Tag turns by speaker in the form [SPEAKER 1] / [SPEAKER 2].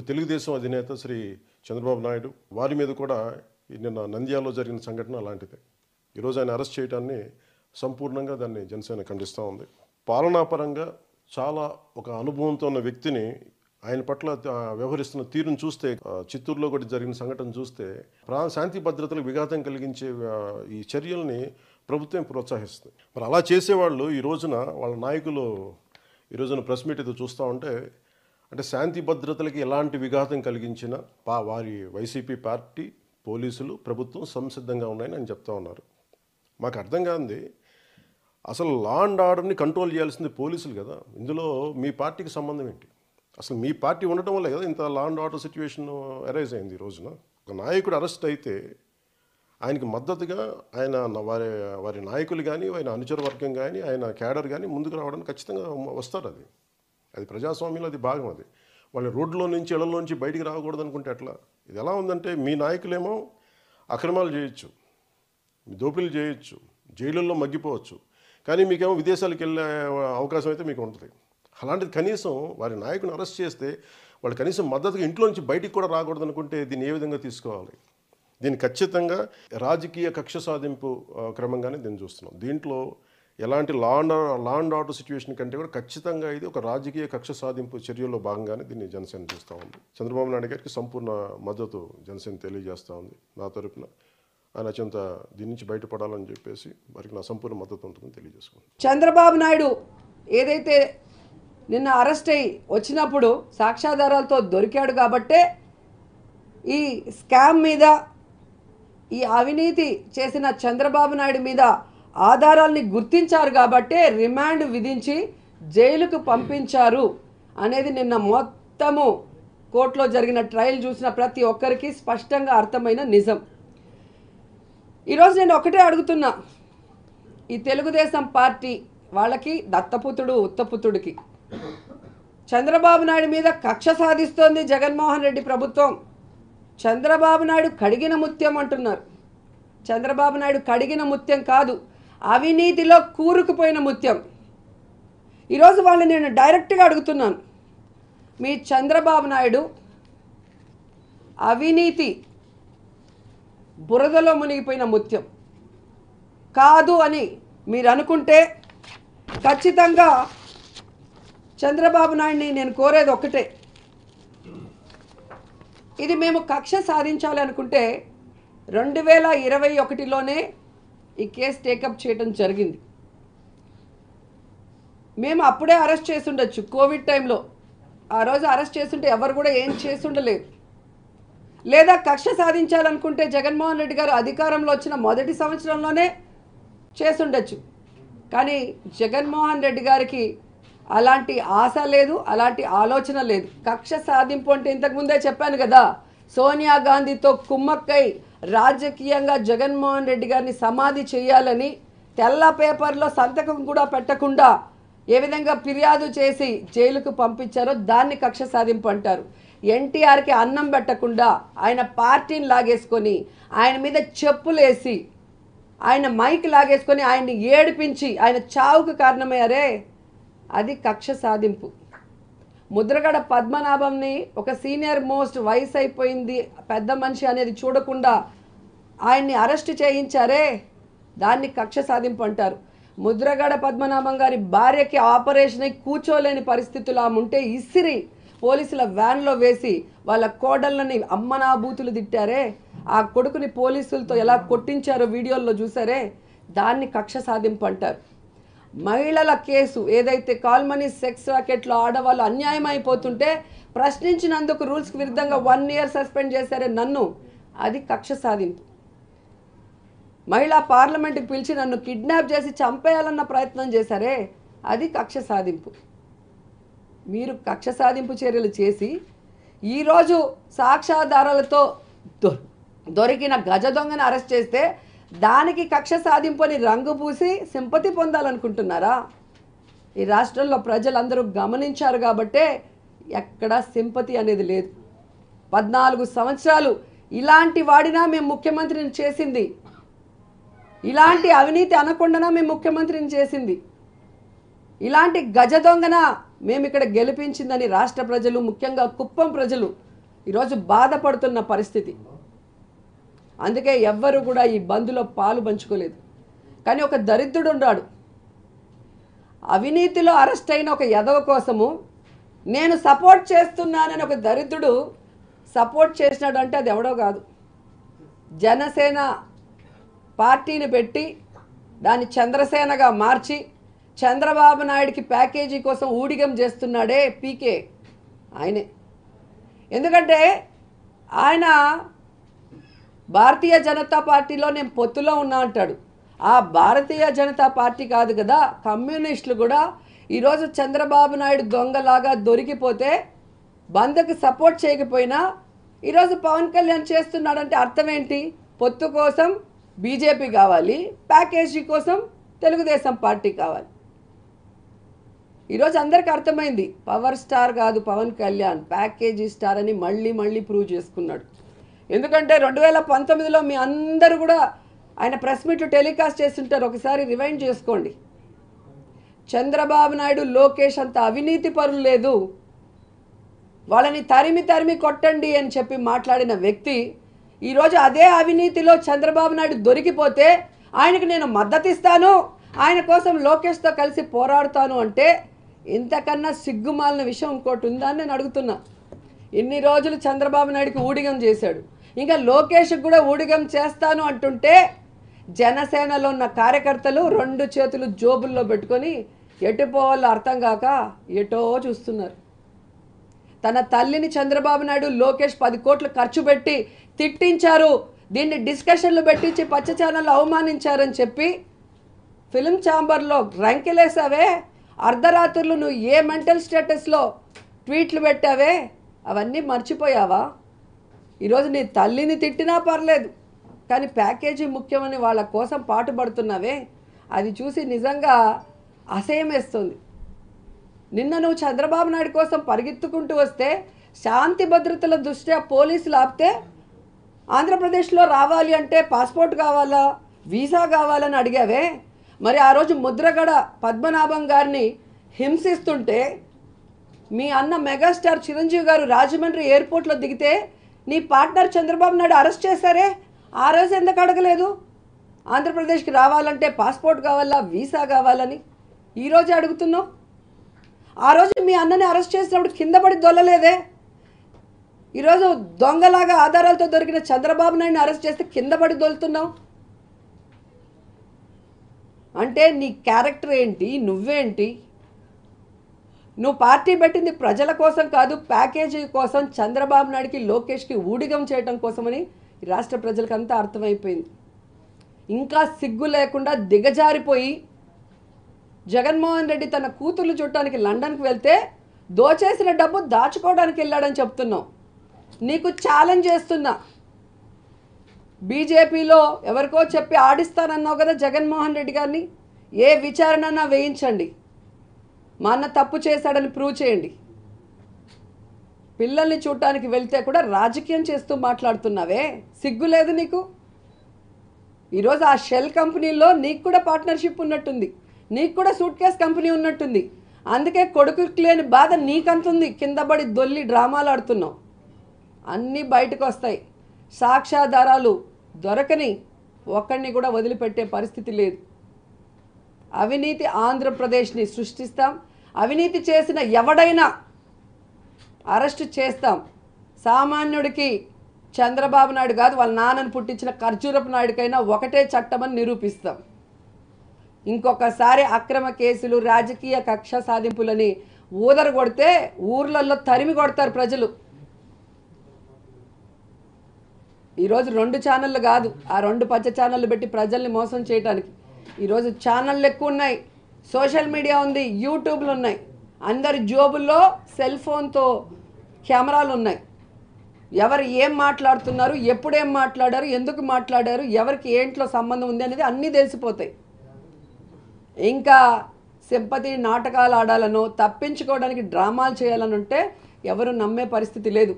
[SPEAKER 1] తెలుగుదేశం అధినేత శ్రీ చంద్రబాబు నాయుడు వారి మీద కూడా నిన్న నంద్యాలలో జరిగిన సంఘటన అలాంటిదే. ఈరోజు ఆయన అరెస్ట్ చేయడాన్ని సంపూర్ణంగా దాన్ని జనసేన ఖండిస్తూ ఉంది. పాలనాపరంగా చాలా ఒక అనుభవంతో ఉన్న వ్యక్తిని ఆయన పట్ల వ్యవహరిస్తున్న తీరును చూస్తే, చిత్తూరులో కూడా జరిగిన సంఘటన చూస్తే శాంతి భద్రతలకు విఘాతం కలిగించే ఈ చర్యల్ని ప్రభుత్వం ప్రోత్సహిస్తుంది. మరి అలా చేసేవాళ్ళు ఈ రోజున వాళ్ళ నాయకులు ఈ రోజున ప్రెస్ మీట్ ఏదో చూస్తూ ఉంటే, అంటే శాంతి భద్రతలకి ఎలాంటి విఘాతం కలిగించిన వారి వైసీపీ పార్టీ, పోలీసులు, ప్రభుత్వం సంసిద్ధంగా ఉన్నాయని ఆయన చెప్తా ఉన్నారు. మాకు అర్థం కాంది, అసలు లా అండ్ ఆర్డర్ని కంట్రోల్ చేయాల్సింది పోలీసులు కదా. ఇందులో మీ పార్టీకి సంబంధం ఏంటి? అసలు మీ పార్టీ ఉండటం వల్లే కదా ఇంత law and order situation arise అయింది. ఈ రోజున ఒక నాయకుడు అరెస్ట్ అయితే ఆయనకి మద్దతుగా ఆయన వారి నాయకులు కానీ, ఆయన అనుచర వర్గం కానీ, ఆయన క్యాడర్ కానీ ముందుకు రావడానికి ఖచ్చితంగా వస్తారు. అది ప్రజాస్వామ్యంలో అది భాగం. అది వాళ్ళ రోడ్లో నుంచి ఇళ్లలోంచి బయటికి రాకూడదు అనుకుంటే ఎట్లా? ఇది ఎలా ఉందంటే, మీ నాయకులేమో అక్రమాలు చేయొచ్చు, దోపిడీలు చేయొచ్చు, జైలుల్లో మగ్గిపోవచ్చు, కానీ మీకేమో విదేశాలకు వెళ్ళే అవకాశం అయితే మీకు ఉంటుంది. అలాంటిది కనీసం వారి నాయకుని అరెస్ట్ చేస్తే వాళ్ళు కనీసం మద్దతుగా ఇంట్లోంచి బయటికి కూడా రాకూడదు అనుకుంటే దీన్ని ఏ విధంగా తీసుకోవాలి? దీన్ని ఖచ్చితంగా రాజకీయ కక్ష సాధింపు క్రమంగానే దీన్ని చూస్తున్నాం. దీంట్లో ఎలాంటి లా అండ్ ఆర్డర్ సిచ్యువేషన్ కంటే కూడా ఖచ్చితంగా ఇది ఒక రాజకీయ కక్ష సాధింపు చర్యల్లో భాగంగానే దీన్ని జనసేన చూస్తూ ఉంది. చంద్రబాబు నాయుడు గారికి సంపూర్ణ మద్దతు జనసేన తెలియజేస్తూ ఉంది. నా తరపున ఆయన అత్యంత దీని నుంచి బయటపడాలని చెప్పేసి వారికి నా సంపూర్ణ మద్దతు ఉంటుందని తెలియజేసుకుంటాను.
[SPEAKER 2] చంద్రబాబు నాయుడు ఏదైతే నిన్న అరెస్ట్ అయ్యి వచ్చినప్పుడు సాక్ష్యాధారాలతో దొరికాడు కాబట్టే ఈ స్కామ్ మీద, ఈ అవినీతి చేసిన చంద్రబాబు నాయుడు మీద ఆధారాల్ని గుర్తించారు కాబట్టే రిమాండ్ విధించి జైలుకు పంపించారు అనేది నిన్న మొత్తము కోర్టులో జరిగిన ట్రయల్ చూసిన ప్రతి ఒక్కరికి స్పష్టంగా అర్థమైన నిజం. ఈరోజు నేను ఒకటే అడుగుతున్నా, ఈ తెలుగుదేశం పార్టీ వాళ్ళకి దత్తపుత్రుడు ఉత్తపుత్రుడికి చంద్రబాబు నాయుడు మీద కక్ష సాధిస్తోంది జగన్మోహన్ రెడ్డి ప్రభుత్వం. చంద్రబాబు నాయుడు కడిగిన ముత్యం అంటున్నారు. చంద్రబాబు నాయుడు కడిగిన ముత్యం కాదు, అవినీతిలో కూరుకుపోయిన ముత్యం. ఈరోజు వాళ్ళని నేను డైరెక్ట్గా అడుగుతున్నాను, మీ చంద్రబాబు నాయుడు అవినీతి బురదలో మునిగిపోయిన ముత్యం కాదు అని మీరు అనుకుంటే ఖచ్చితంగా చంద్రబాబు నాయుడిని నేను కోరేది ఒక్కటే, ఇది మేము కక్ష సాధించాలి అనుకుంటే 2021లోనే ఈ కేసు టేకప్ చేయడం జరిగింది. మేము అప్పుడే అరెస్ట్ చేసి ఉండొచ్చు, కోవిడ్ టైంలో. ఆ రోజు అరెస్ట్ చేస్తుంటే ఎవరు కూడా ఏం చేసి ఉండలేదు. లేదా కక్ష సాధించాలనుకుంటే జగన్మోహన్ రెడ్డి గారు అధికారంలో వచ్చిన మొదటి సంవత్సరంలోనే చేసి ఉండొచ్చు. కానీ జగన్మోహన్ రెడ్డి గారికి అలాంటి ఆశ లేదు, అలాంటి ఆలోచన లేదు. కక్ష సాధింపు అంటే ఇంతకుముందే చెప్పాను కదా, సోనియా గాంధీతో కుమ్మక్కై రాజకీయంగా జగన్మోహన్ రెడ్డి గారిని సమాధి చేయాలని తెల్ల పేపర్లో సంతకం కూడా పెట్టకుండా ఏ విధంగా ఫిర్యాదు చేసి జైలుకు పంపించారో దాన్ని కక్ష సాధింపు అంటారు. ఎన్టీఆర్కి అన్నం పెట్టకుండా ఆయన పార్టీని లాగేసుకొని, ఆయన మీద చెప్పులేసి, ఆయన మైక్ లాగేసుకొని ఆయన్ని ఏడిపించి ఆయన చావుకు కారణమయ్యారే, అది కక్ష సాధింపు. ముద్రగడ పద్మనాభంని ఒక సీనియర్ మోస్ట్ వయసు అయిపోయింది పెద్ద మనిషి అనేది చూడకుండా ఆయన్ని అరెస్ట్ చేయించారే, దాన్ని కక్ష సాధింపు అంటారు. ముద్రగడ పద్మనాభం గారి భార్యకి ఆపరేషన్ అయి కూర్చోలేని పరిస్థితులు ఆమె ఉంటే ఇసిరి పోలీసుల వ్యాన్లో వేసి వాళ్ళ కోడళ్ళని అమ్మనాభూతులు తిట్టారే, ఆ కొడుకుని పోలీసులతో ఎలా కొట్టించారో వీడియోల్లో చూసారే, దాన్ని కక్ష సాధింపు అంటారు. మహిళల కేసు ఏదైతే కాల్మనీ సెక్స్ రాకెట్లో ఆడవాళ్ళు అన్యాయం అయిపోతుంటే ప్రశ్నించినందుకు రూల్స్కి విరుద్ధంగా 1 year సస్పెండ్ చేశారే నన్ను, అది కక్ష సాధింపు. మహిళా పార్లమెంట్కి పిలిచి నన్ను కిడ్నాప్ చేసి చంపేయాలన్న ప్రయత్నం చేశారే, అది కక్ష సాధింపు. మీరు కక్ష సాధింపు చర్యలు చేసి ఈరోజు సాక్ష్యాధారాలతో దొరికిన గజ దొంగని అరెస్ట్ చేస్తే దానికి కక్ష సాధింపు అని రంగు పూసి సింపతి పొందాలనుకుంటున్నారా? ఈ రాష్ట్రంలో ప్రజలందరూ గమనించారు కాబట్టే ఎక్కడ సింపతి అనేది లేదు. 14 సంవత్సరాలు ఇలాంటి వాడినా మేము ముఖ్యమంత్రిని చేసింది, ఇలాంటి అవినీతి అనకుండానా మేము ముఖ్యమంత్రిని చేసింది, ఇలాంటి గజ దొంగన మేము ఇక్కడ గెలిపించిందని రాష్ట్ర ప్రజలు, ముఖ్యంగా కుప్పం ప్రజలు ఈరోజు బాధపడుతున్న పరిస్థితి. అందుకే ఎవ్వరు కూడా ఈ బంద్లో పాలు పంచుకోలేదు. కానీ ఒక దరిద్రుడు ఉన్నాడు, అవినీతిలో అరెస్ట్ అయిన ఒక యదవ కోసము నేను సపోర్ట్ చేస్తున్నానని ఒక దరిద్రుడు సపోర్ట్ చేసినాడు అంటే అది ఎవడో కాదు, జనసేన పార్టీని పెట్టి దాన్ని చంద్రసేనగా మార్చి చంద్రబాబు నాయుడికి ప్యాకేజీ కోసం ఊడిగం చేస్తున్నాడే పీకే ఆయనే. ఎందుకంటే ఆయన భారతీయ జనతా పార్టీలో నేను పొత్తులో ఉన్నా అంటాడు. ఆ భారతీయ జనతా పార్టీ కాదు కదా, కమ్యూనిస్టులు కూడా ఈరోజు చంద్రబాబు నాయుడు దొంగలాగా దొరికిపోతే బంద్కి సపోర్ట్ చేయకపోయినా ఈరోజు పవన్ కళ్యాణ్ చేస్తున్నాడంటే అర్థం ఏంటి? పొత్తు కోసం బీజేపీ కావాలి, ప్యాకేజీ కోసం తెలుగుదేశం పార్టీ కావాలి. ఈరోజు అందరికీ అర్థమైంది, పవర్ స్టార్ కాదు పవన్ కళ్యాణ్, ప్యాకేజీ స్టార్ అని మళ్ళీ మళ్ళీ ప్రూవ్ చేసుకున్నాడు. ఎందుకంటే 2019లో మీ అందరూ కూడా ఆయన ప్రెస్ మీట్లు టెలికాస్ట్ చేస్తుంటారు, ఒకసారి రివైండ్ చేసుకోండి. చంద్రబాబు నాయుడు లోకేష్ అంత అవినీతి పరులు లేదు, వాళ్ళని తరిమి తరిమి కొట్టండి అని చెప్పి మాట్లాడిన వ్యక్తి ఈరోజు అదే అవినీతిలో చంద్రబాబు నాయుడు దొరికిపోతే ఆయనకు నేను మద్దతు ఇస్తాను, ఆయన కోసం లోకేష్తో కలిసి పోరాడుతాను అంటే ఇంతకన్నా సిగ్గుమాలిన విషయం ఇంకోటి ఉందా అని నేను అడుగుతున్నా. ఇన్ని రోజులు చంద్రబాబు నాయుడికి ఊడిగం చేశాడు, ఇంకా లోకేష్కి కూడా ఊడిగం చేస్తాను అంటుంటే జనసేనలో ఉన్న కార్యకర్తలు 2 చేతులు జోబుల్లో పెట్టుకొని ఎటు పోవాలో అర్థం కాక ఎటో చూస్తున్నారు. తన తల్లిని చంద్రబాబు నాయుడు లోకేష్ 10 కోట్లు ఖర్చు పెట్టి తిట్టించారు, దీన్ని డిస్కషన్లు పెట్టించి పచ్చ ఛానల్లో అవమానించారని చెప్పి ఫిలిం ఛాంబర్లో రంకెలేసావే, అర్ధరాత్రులు నువ్వు ఏ మెంటల్ స్టేటస్లో ట్వీట్లు పెట్టావే అవన్నీ మర్చిపోయావా? ఈరోజు నీ తల్లిని తిట్టినా పర్లేదు, కానీ ప్యాకేజీ ముఖ్యమని వాళ్ళ కోసం పాటుపడుతున్నావే, అది చూసి నిజంగా అసహ్యం వేస్తుంది. నిన్న నువ్వు చంద్రబాబు నాయుడు కోసం పరిగెత్తుకుంటూ వస్తే శాంతి భద్రతల దృష్ట్యా పోలీసులు ఆపితే ఆంధ్రప్రదేశ్లో రావాలి అంటే పాస్పోర్ట్ కావాలా, వీసా కావాలని అడిగావే. మరి ఆ రోజు ముద్రగడ పద్మనాభం గారిని హింసిస్తుంటే మీ అన్న మెగాస్టార్ చిరంజీవి గారు రాజమండ్రి ఎయిర్పోర్ట్లో దిగితే నీ పార్ట్నర్ చంద్రబాబు నాయుడు అరెస్ట్ చేశారే, ఆ రోజు ఎందుకు అడగలేదు? ఆంధ్రప్రదేశ్కి రావాలంటే పాస్పోర్ట్ కావాలా, వీసా కావాలని ఈరోజు అడుగుతున్నావు. ఆ రోజు మీ అన్నని అరెస్ట్ చేసినప్పుడు కింద పడి దొల్లలేదే. ఈరోజు దొంగలాగా ఆధారాలతో దొరికిన చంద్రబాబు నాయుడిని అరెస్ట్ చేస్తే కింద పడి దొలుతున్నావు అంటే నీ క్యారెక్టర్ ఏంటి? నువ్వేంటి? నువ్వు పార్టీ పెట్టింది ప్రజల కోసం కాదు, ప్యాకేజీ కోసం, చంద్రబాబు నాయుడికి లోకేష్కి ఊడిగం చేయడం కోసమని రాష్ట్ర ప్రజలకంతా అర్థమైపోయింది. ఇంకా సిగ్గు లేకుండా దిగజారిపోయి జగన్మోహన్ రెడ్డి తన కూతుర్లు చూడటానికి లండన్కి వెళ్తే దోచేసిన డబ్బు దాచుకోవడానికి వెళ్ళాడని చెప్తున్నావు. నీకు ఛాలెంజ్ చేస్తున్నా, బీజేపీలో ఎవరికో చెప్పి ఆడిస్తానన్నావు కదా జగన్మోహన్ రెడ్డి గారిని, ఏ విచారణన్నా వేయించండి, మా అన్న తప్పు చేశాడని ప్రూవ్ చేయండి. పిల్లల్ని చూడటానికి వెళ్తే కూడా రాజకీయం చేస్తూ మాట్లాడుతున్నావే, సిగ్గు లేదు నీకు? ఈరోజు ఆ షెల్ కంపెనీలో నీకు కూడా పార్ట్నర్షిప్ ఉన్నట్టుంది, నీకు కూడా సూట్ కేస్ కంపెనీ ఉన్నట్టుంది, అందుకే కొడుకుకి లేని బాధ నీకంతుంది, కింద పడి దొల్లి డ్రామాలు ఆడుతున్నావు. అన్నీ బయటకు వస్తాయి, సాక్ష్యాధారాలు దొరకని ఒక్కడిని కూడా వదిలిపెట్టే పరిస్థితి లేదు. అవినీతి ఆంధ్రప్రదేశ్ని సృష్టిస్తాం, అవినీతి చేసిన ఎవడైనా అరెస్టు చేస్తాం. సామాన్యుడికి చంద్రబాబు నాయుడు కాదు, వాళ్ళ నాన్నను పుట్టించిన ఖర్జూరపు నాయుడికైనా ఒకటే చట్టమని నిరూపిస్తాం. ఇంకొకసారి అక్రమ కేసులు, రాజకీయ కక్ష సాధింపులని ఊదర కొడితే ఊర్లలో తరిమి కొడతారు ప్రజలు. ఈరోజు 2 ఛానళ్ళు కాదు, ఆ 2 పచ్చ ఛానళ్ళు పెట్టి ప్రజల్ని మోసం చేయడానికి ఈరోజు ఛానళ్ళు ఎక్కువ ఉన్నాయి, సోషల్ మీడియా ఉంది, యూట్యూబ్లు ఉన్నాయి, అందరి జోబుల్లో సెల్ ఫోన్తో కెమెరాలు ఉన్నాయి. ఎవరు ఏం మాట్లాడుతున్నారు, ఎప్పుడేం మాట్లాడారు, ఎందుకు మాట్లాడారు, ఎవరికి ఏంట్లో సంబంధం ఉంది అనేది అన్నీ తెలిసిపోతాయి. ఇంకా సింపతి నాటకాలు ఆడాలనో తప్పించుకోవడానికి డ్రామాలు చేయాలని ఉంటే ఎవరు నమ్మే పరిస్థితి లేదు.